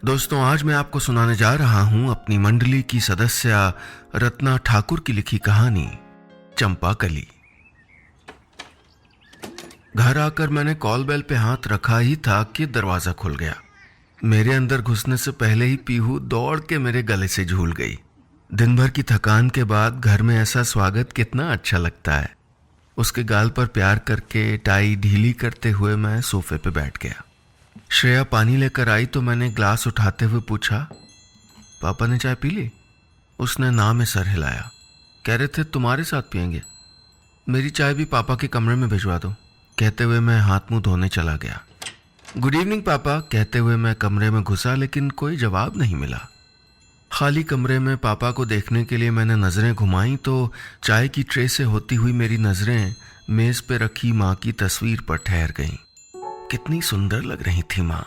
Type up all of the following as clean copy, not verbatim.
दोस्तों, आज मैं आपको सुनाने जा रहा हूं अपनी मंडली की सदस्य रत्ना ठाकुर की लिखी कहानी चंपाकली। घर आकर मैंने कॉल बेल पे हाथ रखा ही था कि दरवाजा खुल गया। मेरे अंदर घुसने से पहले ही पीहू दौड़ के मेरे गले से झूल गई। दिन भर की थकान के बाद घर में ऐसा स्वागत कितना अच्छा लगता है। उसके गाल पर प्यार करके टाई ढीली करते हुए मैं सोफे पे बैठ गया। श्रेया पानी लेकर आई तो मैंने ग्लास उठाते हुए पूछा, पापा ने चाय पी ली? उसने ना में सर हिलाया। कह रहे थे तुम्हारे साथ पियेंगे। मेरी चाय भी पापा के कमरे में भिजवा दो, कहते हुए मैं हाथ मुंह धोने चला गया। गुड इवनिंग पापा, कहते हुए मैं कमरे में घुसा, लेकिन कोई जवाब नहीं मिला। खाली कमरे में पापा को देखने के लिए मैंने नजरें घुमाई तो चाय की ट्रे से होती हुई मेरी नजरें मेज पे रखी माँ की तस्वीर पर ठहर गईं। कितनी सुंदर लग रही थी माँ।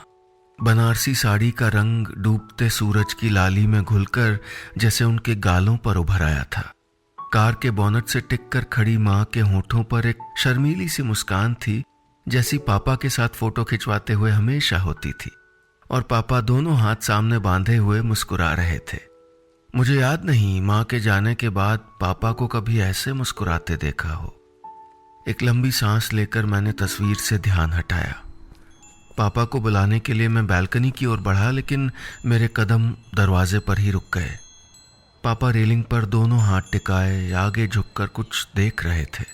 बनारसी साड़ी का रंग डूबते सूरज की लाली में घुलकर जैसे उनके गालों पर उभर आया था। कार के बोनट से टिककर खड़ी माँ के होठों पर एक शर्मीली सी मुस्कान थी, जैसी पापा के साथ फोटो खिंचवाते हुए हमेशा होती थी। और पापा दोनों हाथ सामने बांधे हुए मुस्कुरा रहे थे। मुझे याद नहीं माँ के जाने के बाद पापा को कभी ऐसे मुस्कुराते देखा हो। एक लंबी सांस लेकर मैंने तस्वीर से ध्यान हटाया। पापा को बुलाने के लिए मैं बालकनी की ओर बढ़ा, लेकिन मेरे कदम दरवाजे पर ही रुक गए। पापा रेलिंग पर दोनों हाथ टिकाए आगे झुककर कुछ देख रहे थे।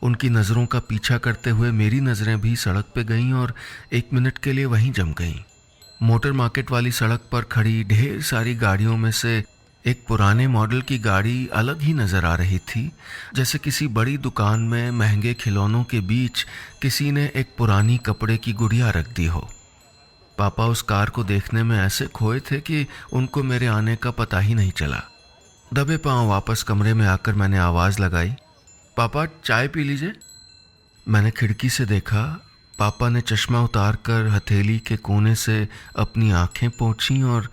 उनकी नज़रों का पीछा करते हुए मेरी नज़रें भी सड़क पे गईं और 1 मिनट के लिए वहीं जम गईं। मोटर मार्केट वाली सड़क पर खड़ी ढेर सारी गाड़ियों में से एक पुराने मॉडल की गाड़ी अलग ही नजर आ रही थी, जैसे किसी बड़ी दुकान में महंगे खिलौनों के बीच किसी ने एक पुरानी कपड़े की गुड़िया रख दी हो। पापा उस कार को देखने में ऐसे खोए थे कि उनको मेरे आने का पता ही नहीं चला। दबे पांव वापस कमरे में आकर मैंने आवाज लगाई, पापा चाय पी लीजिए। मैंने खिड़की से देखा। पापा ने चश्मा उतारकर हथेली के कोने से अपनी आंखें पोंछी और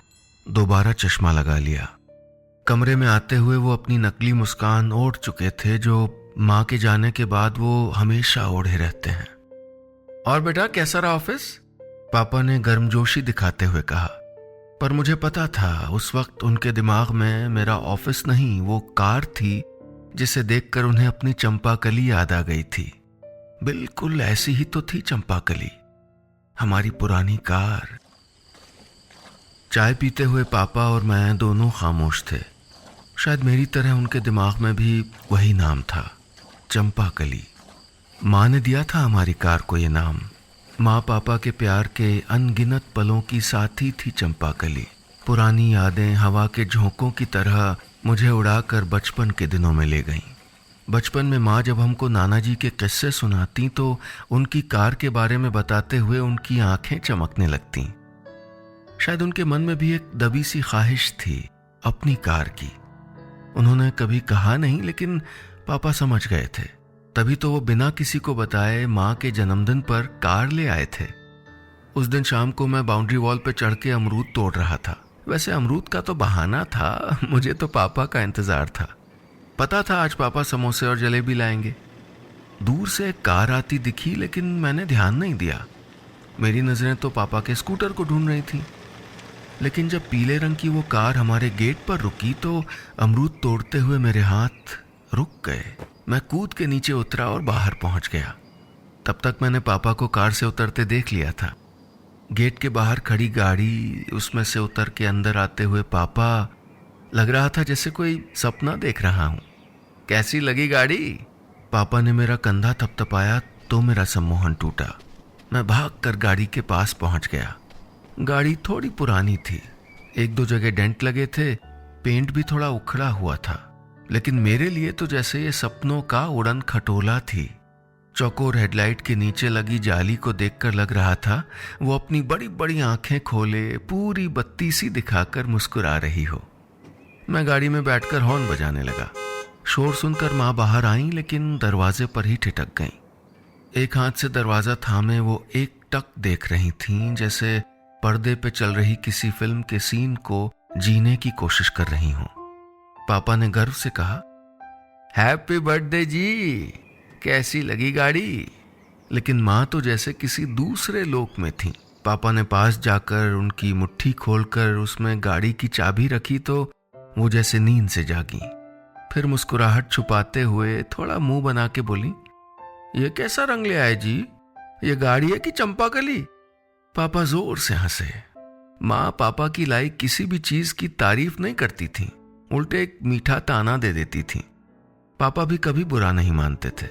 दोबारा चश्मा लगा लिया। कमरे में आते हुए वो अपनी नकली मुस्कान ओढ़ चुके थे, जो माँ के जाने के बाद वो हमेशा ओढ़े रहते हैं। और बेटा कैसा रहा ऑफिस? पापा ने गर्मजोशी दिखाते हुए कहा। पर मुझे पता था उस वक्त उनके दिमाग में मेरा ऑफिस नहीं, वो कार थी जिसे देखकर उन्हें अपनी चंपाकली याद आ गई थी। बिल्कुल ऐसी ही तो थी चंपाकली, हमारी पुरानी कार। चाय पीते हुए पापा और मैं दोनों खामोश थे। शायद मेरी तरह उनके दिमाग में भी वही नाम था, चंपाकली। माँ ने दिया था हमारी कार को ये नाम। माँ पापा के प्यार के अनगिनत पलों की साथी थी चंपाकली। पुरानी यादें हवा के झोंकों की तरह मुझे उड़ाकर बचपन के दिनों में ले गईं। बचपन में माँ जब हमको नाना जी के किस्से सुनाती तो उनकी कार के बारे में बताते हुए उनकी आंखें चमकने लगतीं। शायद उनके मन में भी एक दबी सी ख्वाहिश थी अपनी कार की। उन्होंने कभी कहा नहीं, लेकिन पापा समझ गए थे। तभी तो वो बिना किसी को बताए माँ के जन्मदिन पर कार ले आए थे। उस दिन शाम को मैं बाउंड्री वॉल पे चढ़ के अमरूद तोड़ रहा था। वैसे अमरूद का तो बहाना था, मुझे तो पापा का इंतजार था। पता था आज पापा समोसे और जलेबी लाएंगे। दूर से एक कार आती दिखी, लेकिन मैंने ध्यान नहीं दिया। मेरी नजरें तो पापा के स्कूटर को ढूंढ रही थी। लेकिन जब पीले रंग की वो कार हमारे गेट पर रुकी तो अमरूद तोड़ते हुए मेरे हाथ रुक गए। मैं कूद के नीचे उतरा और बाहर पहुंच गया। तब तक मैंने पापा को कार से उतरते देख लिया था। गेट के बाहर खड़ी गाड़ी, उसमें से उतर के अंदर आते हुए पापा। लग रहा था जैसे कोई सपना देख रहा हूं। कैसी लगी गाड़ी? पापा ने मेरा कंधा थपथपाया तो मेरा सम्मोहन टूटा। मैं भागकर गाड़ी के पास पहुंच गया। गाड़ी थोड़ी पुरानी थी, 1-2 जगह डेंट लगे थे, पेंट भी थोड़ा उखड़ा हुआ था, लेकिन मेरे लिए तो जैसे ये सपनों का उड़न खटोला थी। चौकोर हेडलाइट के नीचे लगी जाली को देखकर लग रहा था वो अपनी बड़ी बड़ी आंखें खोले पूरी बत्ती सी दिखाकर मुस्कुरा रही हो। मैं गाड़ी में बैठकर हॉर्न बजाने लगा। शोर सुनकर माँ बाहर आई, लेकिन दरवाजे पर ही ठिठक गईं। एक हाथ से दरवाजा थामे वो एक टक देख रही थीं, जैसे पर्दे पे चल रही किसी फिल्म के सीन को जीने की कोशिश कर रही हूं। पापा ने गर्व से कहा, हैप्पी बर्थडे जी, कैसी लगी गाड़ी? लेकिन माँ तो जैसे किसी दूसरे लोक में थी। पापा ने पास जाकर उनकी मुट्ठी खोलकर उसमें गाड़ी की चाबी रखी तो वो जैसे नींद से जागी। फिर मुस्कुराहट छुपाते हुए थोड़ा मुंह बना के बोली, ये कैसा रंग ले आए जी? ये गाड़ी है कि चंपाकली? पापा जोर से हंसे। माँ पापा की लाई किसी भी चीज की तारीफ नहीं करती थी, उल्टे एक मीठा ताना दे देती थी। पापा भी कभी बुरा नहीं मानते थे।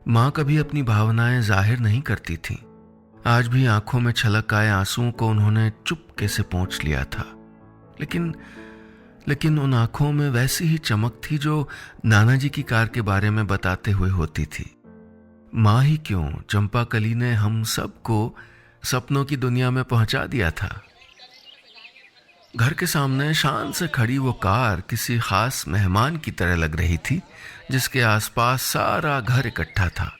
माँ कभी अपनी भावनाएं जाहिर नहीं करती थी। आज भी आंखों में छलक आए आंसुओं को उन्होंने चुपके से पोंछ लिया था, लेकिन उन आंखों में वैसी ही चमक थी जो नाना जी की कार के बारे में बताते हुए होती थी। माँ ही क्यों, चंपाकली ने हम सबको सपनों की दुनिया में पहुंचा दिया था। घर के सामने शान से खड़ी वो कार किसी खास मेहमान की तरह लग रही थी, जिसके आसपास सारा घर इकट्ठा था।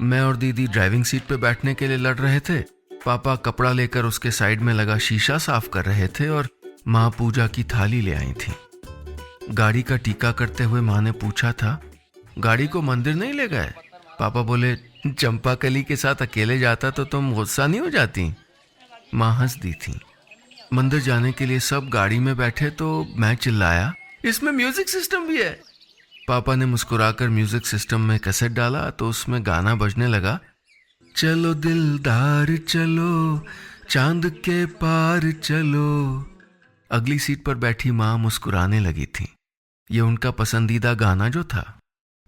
मैं और दीदी ड्राइविंग सीट पे बैठने के लिए लड़ रहे थे। पापा कपड़ा लेकर उसके साइड में लगा शीशा साफ कर रहे थे और माँ पूजा की थाली ले आई थी। गाड़ी का टीका करते हुए माँ ने पूछा था, गाड़ी को मंदिर नहीं ले गए? पापा बोले, चंपाकली के साथ अकेले जाता तो तुम गुस्सा नहीं हो जाती? माँ हंस दी थी। मंदिर जाने के लिए सब गाड़ी में बैठे तो मैं चिल्लाया, इसमें म्यूजिक सिस्टम भी है। पापा ने मुस्कुराकर म्यूजिक सिस्टम में कैसेट डाला तो उसमें गाना बजने लगा, चलो दिलदार चलो, चांद के पार चलो। अगली सीट पर बैठी माँ मुस्कुराने लगी थी। ये उनका पसंदीदा गाना जो था।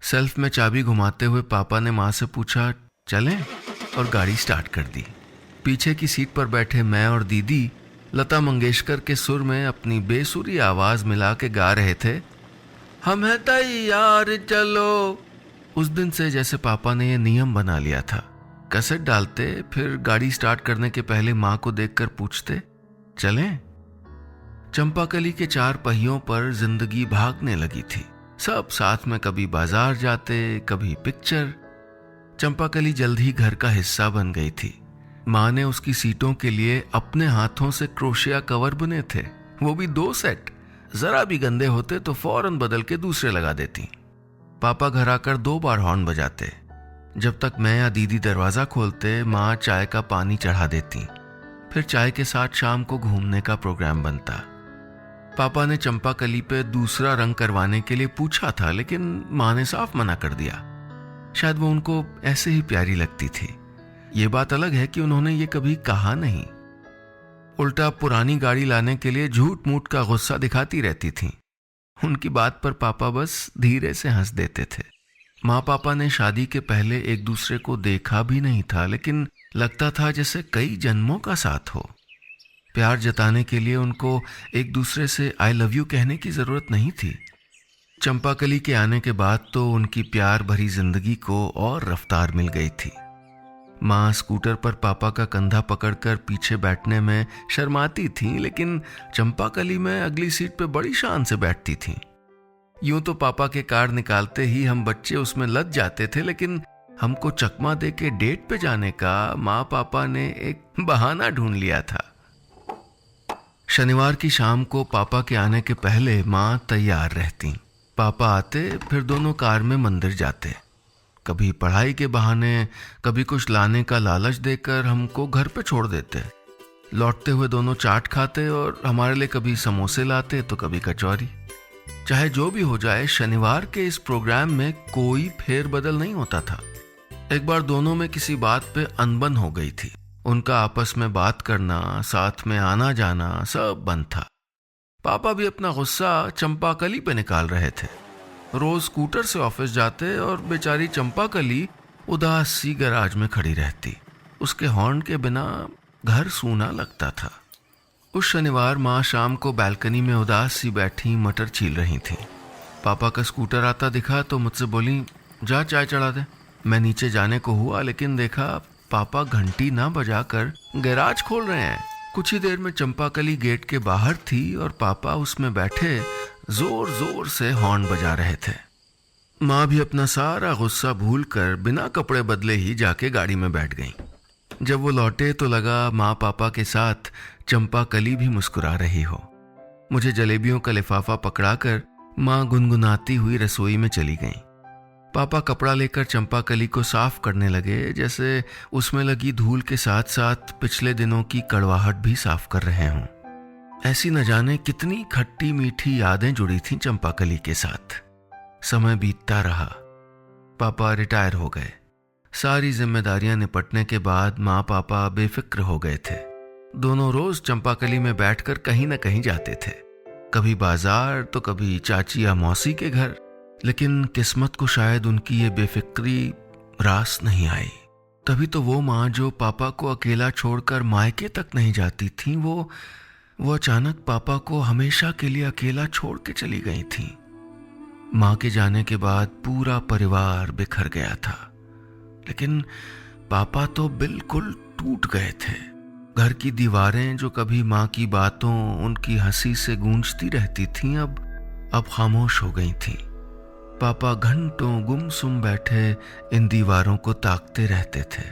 सेल्फ में चाबी घुमाते हुए पापा ने माँ से पूछा, चलें? और गाड़ी स्टार्ट कर दी। पीछे की सीट पर बैठे मैं और दीदी लता मंगेशकर के सुर में अपनी बेसुरी आवाज मिला के गा रहे थे, हम हैं तैयार चलो। उस दिन से जैसे पापा ने यह नियम बना लिया था, कैसेट डालते फिर गाड़ी स्टार्ट करने के पहले माँ को देखकर पूछते, चलें? चंपाकली के 4 पहियों पर जिंदगी भागने लगी थी। सब साथ में कभी बाजार जाते, कभी पिक्चर। चंपाकली जल्द ही घर का हिस्सा बन गई थी। माँ ने उसकी सीटों के लिए अपने हाथों से क्रोशिया कवर बुने थे, वो भी 2 सेट। जरा भी गंदे होते तो फौरन बदल के दूसरे लगा देती। पापा घर आकर 2 बार हॉर्न बजाते। जब तक मैं या दीदी दरवाजा खोलते, माँ चाय का पानी चढ़ा देती। फिर चाय के साथ शाम को घूमने का प्रोग्राम बनता। पापा ने चंपाकली पे दूसरा रंग करवाने के लिए पूछा था, लेकिन माँ ने साफ मना कर दिया। शायद वो उनको ऐसे ही प्यारी लगती थी। ये बात अलग है कि उन्होंने ये कभी कहा नहीं। उल्टा पुरानी गाड़ी लाने के लिए झूठ मूठ का गुस्सा दिखाती रहती थी। उनकी बात पर पापा बस धीरे से हंस देते थे। माँ पापा ने शादी के पहले एक दूसरे को देखा भी नहीं था, लेकिन लगता था जैसे कई जन्मों का साथ हो। प्यार जताने के लिए उनको एक दूसरे से आई लव यू कहने की जरूरत नहीं थी। चंपाकली के आने के बाद तो उनकी प्यार भरी जिंदगी को और रफ्तार मिल गई थी। माँ स्कूटर पर पापा का कंधा पकड़कर पीछे बैठने में शर्माती थी, लेकिन चंपाकली में अगली सीट पे बड़ी शान से बैठती थी। यूं तो पापा के कार निकालते ही हम बच्चे उसमें लद जाते थे, लेकिन हमको चकमा दे के डेट पे जाने का माँ पापा ने एक बहाना ढूंढ लिया था। शनिवार की शाम को पापा के आने के पहले माँ तैयार रहती। पापा आते, फिर दोनों कार में मंदिर जाते। कभी पढ़ाई के बहाने, कभी कुछ लाने का लालच देकर हमको घर पे छोड़ देते। लौटते हुए दोनों चाट खाते और हमारे लिए कभी समोसे लाते तो कभी कचौरी। चाहे जो भी हो जाए, शनिवार के इस प्रोग्राम में कोई फेरबदल नहीं होता था। एक बार दोनों में किसी बात पे अनबन हो गई थी। उनका आपस में बात करना, साथ में आना जाना सब बंद था। पापा भी अपना गुस्सा चंपाकली पे निकाल रहे थे। रोज स्कूटर से ऑफिस जाते और बेचारी चंपाकली उदास सी गैराज में खड़ी रहती। उसके हॉर्न के बिना घर सूना लगता था। उस शनिवार माँ शाम को बालकनी में उदास सी बैठी मटर छील रही थी। पापा का स्कूटर आता दिखा तो मुझसे बोली, जा चाय चढ़ा दे। मैं नीचे जाने को हुआ, लेकिन देखा पापा घंटी ना बजाकर गैराज खोल रहे हैं। कुछ ही देर में चंपाकली गेट के बाहर थी और पापा उसमें बैठे जोर जोर से हॉर्न बजा रहे थे। माँ भी अपना सारा गुस्सा भूलकर बिना कपड़े बदले ही जाके गाड़ी में बैठ गई। जब वो लौटे तो लगा माँ पापा के साथ चंपाकली भी मुस्कुरा रही हो। मुझे जलेबियों का लिफाफा पकड़ाकर माँ गुनगुनाती हुई रसोई में चली गई। पापा कपड़ा लेकर चंपाकली को साफ करने लगे, जैसे उसमें लगी धूल के साथ साथ पिछले दिनों की कड़वाहट भी साफ कर रहे हों। ऐसी न जाने कितनी खट्टी मीठी यादें जुड़ी थीं चंपाकली के साथ। समय बीतता रहा, पापा रिटायर हो गए। सारी जिम्मेदारियां निपटने के बाद माँ पापा बेफिक्र हो गए थे। दोनों रोज चंपाकली में बैठकर कहीं न कहीं जाते थे, कभी बाजार तो कभी चाची या मौसी के घर। लेकिन किस्मत को शायद उनकी ये बेफिक्री रास नहीं आई। तभी तो वो माँ जो पापा को अकेला छोड़कर मायके तक नहीं जाती थी, वो अचानक पापा को हमेशा के लिए अकेला छोड़ के चली गई थी। माँ के जाने के बाद पूरा परिवार बिखर गया था, लेकिन पापा तो बिल्कुल टूट गए थे। घर की दीवारें जो कभी माँ की बातों, उनकी हंसी से गूंजती रहती थीं, अब खामोश हो गई थीं। पापा घंटों गुमसुम बैठे इन दीवारों को ताकते रहते थे।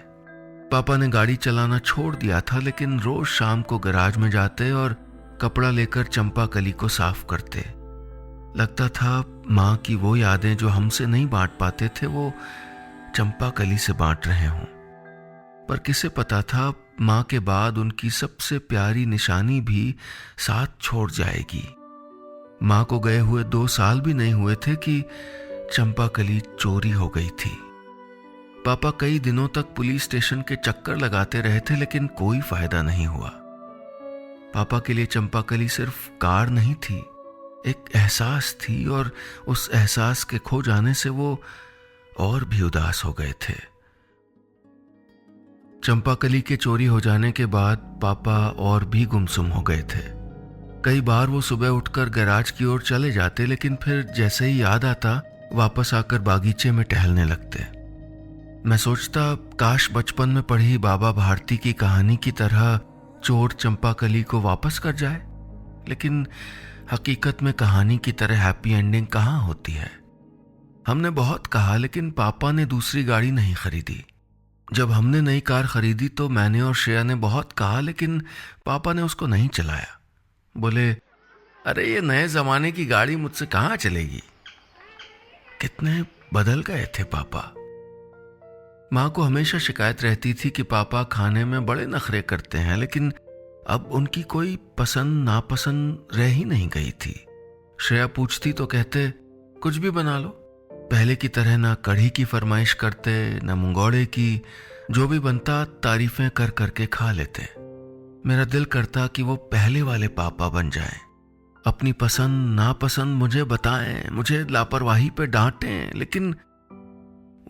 पापा ने गाड़ी चलाना छोड़ दिया था, लेकिन रोज शाम को गैराज में जाते और कपड़ा लेकर चंपाकली को साफ करते। लगता था माँ की वो यादें जो हमसे नहीं बांट पाते थे, वो चंपाकली से बांट रहे हों। पर किसे पता था माँ के बाद उनकी सबसे प्यारी निशानी भी साथ छोड़ जाएगी। माँ को गए हुए 2 साल भी नहीं हुए थे कि चंपाकली चोरी हो गई थी। पापा कई दिनों तक पुलिस स्टेशन के चक्कर लगाते रहे थे, लेकिन कोई फायदा नहीं हुआ। पापा के लिए चंपाकली सिर्फ कार नहीं थी, एक एहसास थी, और उस एहसास के खो जाने से वो और भी उदास हो गए थे। चंपाकली के चोरी हो जाने के बाद पापा और भी गुमसुम हो गए थे। कई बार वो सुबह उठकर गैराज की ओर चले जाते, लेकिन फिर जैसे ही याद आता वापस आकर बागीचे में टहलने लगते। मैं सोचता काश बचपन में पढ़ी बाबा भारती की कहानी की तरह चोर चंपाकली को वापस कर जाए, लेकिन हकीकत में कहानी की तरह हैप्पी एंडिंग कहाँ होती है। हमने बहुत कहा, लेकिन पापा ने दूसरी गाड़ी नहीं खरीदी। जब हमने नई कार खरीदी तो मैंने और श्रेया ने बहुत कहा, लेकिन पापा ने उसको नहीं चलाया। बोले, अरे ये नए जमाने की गाड़ी मुझसे कहाँ चलेगी। कितने बदल गए थे पापा। माँ को हमेशा शिकायत रहती थी कि पापा खाने में बड़े नखरे करते हैं, लेकिन अब उनकी कोई पसंद नापसंद रह ही नहीं गई थी। श्रेया पूछती तो कहते कुछ भी बना लो। पहले की तरह ना कढ़ी की फरमाइश करते, ना मुंगौड़े की। जो भी बनता तारीफें कर करके खा लेते। मेरा दिल करता कि वो पहले वाले पापा बन जाएं, अपनी पसंद नापसंद मुझे बताएं, मुझे लापरवाही पे डांटें, लेकिन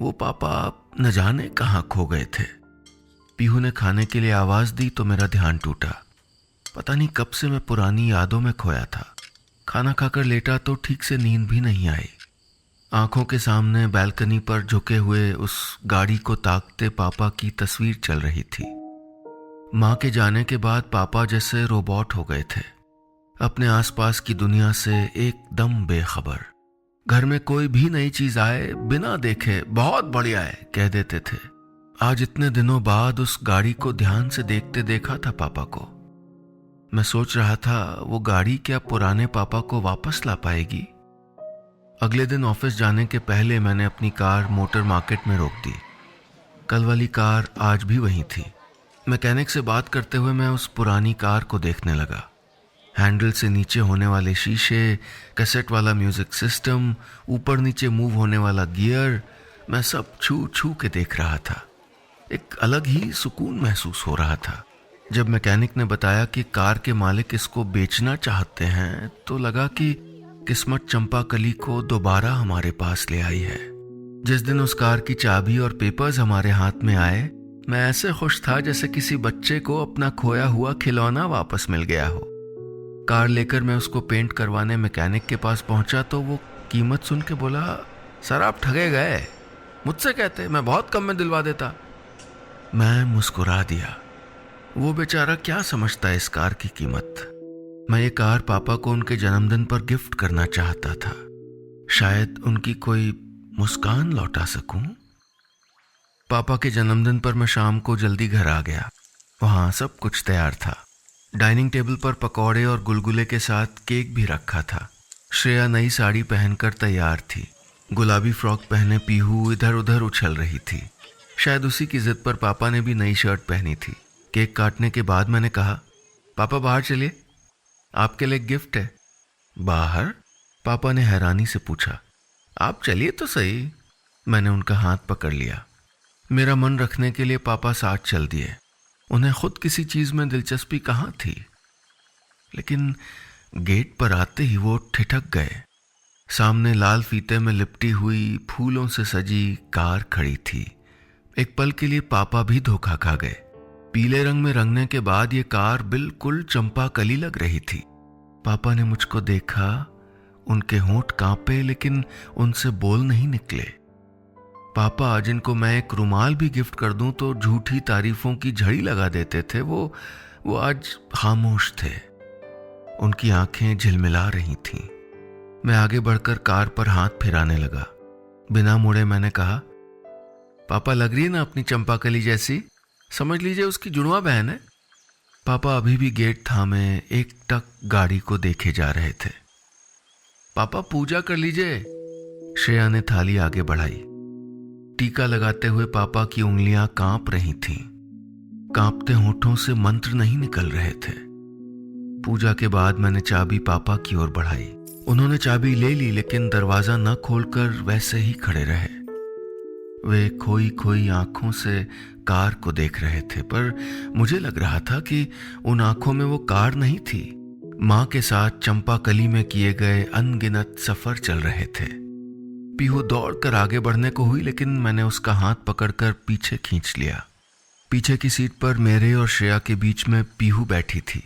वो पापा न जाने कहाँ खो गए थे। पीहू ने खाने के लिए आवाज दी तो मेरा ध्यान टूटा। पता नहीं कब से मैं पुरानी यादों में खोया था। खाना खाकर लेटा तो ठीक से नींद भी नहीं आई। आंखों के सामने बालकनी पर झुके हुए उस गाड़ी को ताकते पापा की तस्वीर चल रही थी। माँ के जाने के बाद पापा जैसे रोबोट हो गए थे, अपने आसपास की दुनिया से एकदम बेखबर। घर में कोई भी नई चीज आए बिना देखे बहुत बढ़िया है कह देते थे। आज इतने दिनों बाद उस गाड़ी को ध्यान से देखते देखा था पापा को। मैं सोच रहा था वो गाड़ी क्या पुराने पापा को वापस ला पाएगी। अगले दिन ऑफिस जाने के पहले मैंने अपनी कार मोटर मार्केट में रोक दी। कल वाली कार आज भी वहीं थी। मैकेनिक से बात करते हुए मैं उस पुरानी कार को देखने लगा। हैंडल से नीचे होने वाले शीशे, कैसेट वाला म्यूजिक सिस्टम, ऊपर नीचे मूव होने वाला गियर, मैं सब छू छू के देख रहा था। एक अलग ही सुकून महसूस हो रहा था। जब मैकेनिक ने बताया कि कार के मालिक इसको बेचना चाहते हैं तो लगा कि किस्मत चंपाकली को दोबारा हमारे पास ले आई है। जिस दिन उस कार की चाबी और पेपर्स हमारे हाथ में आए, मैं ऐसे खुश था जैसे किसी बच्चे को अपना खोया हुआ खिलौना वापस मिल गया हो। कार लेकर मैं उसको पेंट करवाने मैकेनिक के पास पहुंचा तो वो कीमत सुन के बोला, सर आप ठगे गए, मुझसे कहते मैं बहुत कम में दिलवा देता। मैं मुस्कुरा दिया। वो बेचारा क्या समझता है इस कार की कीमत। मैं ये कार पापा को उनके जन्मदिन पर गिफ्ट करना चाहता था। शायद उनकी कोई मुस्कान लौटा सकूं। पापा के जन्मदिन पर मैं शाम को जल्दी घर आ गया। वहां सब कुछ तैयार था। डाइनिंग टेबल पर पकौड़े और गुलगुले के साथ केक भी रखा था। श्रेया नई साड़ी पहनकर तैयार थी। गुलाबी फ्रॉक पहने पीहू इधर उधर उछल रही थी। शायद उसी की जिद पर पापा ने भी नई शर्ट पहनी थी। केक काटने के बाद मैंने कहा, पापा बाहर चलिए, आपके लिए गिफ्ट है। बाहर? पापा ने हैरानी से पूछा। आप चलिए तो सही। मैंने उनका हाथ पकड़ लिया। मेरा मन रखने के लिए पापा साथ चल दिए। उन्हें खुद किसी चीज में दिलचस्पी कहाँ थी। लेकिन गेट पर आते ही वो ठिठक गए। सामने लाल फीते में लिपटी हुई फूलों से सजी कार खड़ी थी। एक पल के लिए पापा भी धोखा खा गए। पीले रंग में रंगने के बाद ये कार बिल्कुल चंपाकली लग रही थी। पापा ने मुझको देखा, उनके होंठ कांपे लेकिन उनसे बोल नहीं निकले। पापा, जिनको मैं एक रुमाल भी गिफ्ट कर दूं तो झूठी तारीफों की झड़ी लगा देते थे, वो आज खामोश थे। उनकी आंखें झिलमिला रही थीं। मैं आगे बढ़कर कार पर हाथ फिराने लगा। बिना मुड़े मैंने कहा, पापा लग रही है ना अपनी चंपाकली जैसी, समझ लीजिए उसकी जुड़वा बहन है। पापा अभी भी गेट थामे एक टक गाड़ी को देखे जा रहे थे। पापा पूजा कर लीजिए। श्रेया ने थाली आगे बढ़ाई। टीका लगाते हुए पापा की उंगलियां कांप रही थीं। कांपते होठों से मंत्र नहीं निकल रहे थे। पूजा के बाद मैंने चाबी पापा की ओर बढ़ाई। उन्होंने चाबी ले ली लेकिन दरवाजा न खोलकर वैसे ही खड़े रहे। वे खोई खोई आंखों से कार को देख रहे थे, पर मुझे लग रहा था कि उन आंखों में वो कार नहीं थी। मां के साथ चंपाकली में किए गए अनगिनत सफर चल रहे थे। पीहू दौड़कर आगे बढ़ने को हुई लेकिन मैंने उसका हाथ पकड़कर पीछे खींच लिया। पीछे की सीट पर मेरे और श्रेया के बीच में पीहू बैठी थी।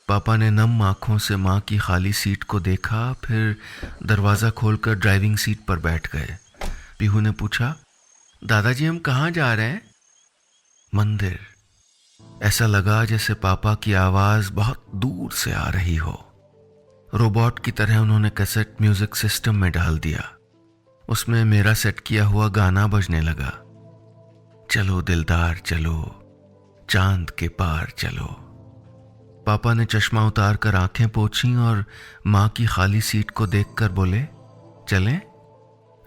पापा ने नम आंखों से मां की खाली सीट को देखा, फिर दरवाजा खोलकर ड्राइविंग सीट पर बैठ गए। पीहू ने पूछा, दादाजी हम कहाँ जा रहे हैं? मंदिर। ऐसा लगा जैसे पापा की आवाज बहुत दूर से आ रही हो। रोबोट की तरह उन्होंने कैसेट म्यूजिक सिस्टम में डाल दिया। उसमें मेरा सेट किया हुआ गाना बजने लगा, चलो दिलदार चलो, चांद के पार चलो। पापा ने चश्मा उतार कर आंखें पोंछी और मां की खाली सीट को देखकर बोले, चलें?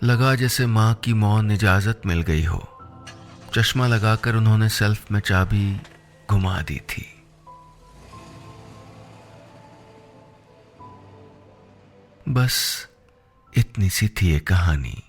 लगा जैसे मां की मौन इजाजत मिल गई हो। चश्मा लगाकर उन्होंने सेल्फ में चाबी घुमा दी थी। बस इतनी सी थी ये कहानी।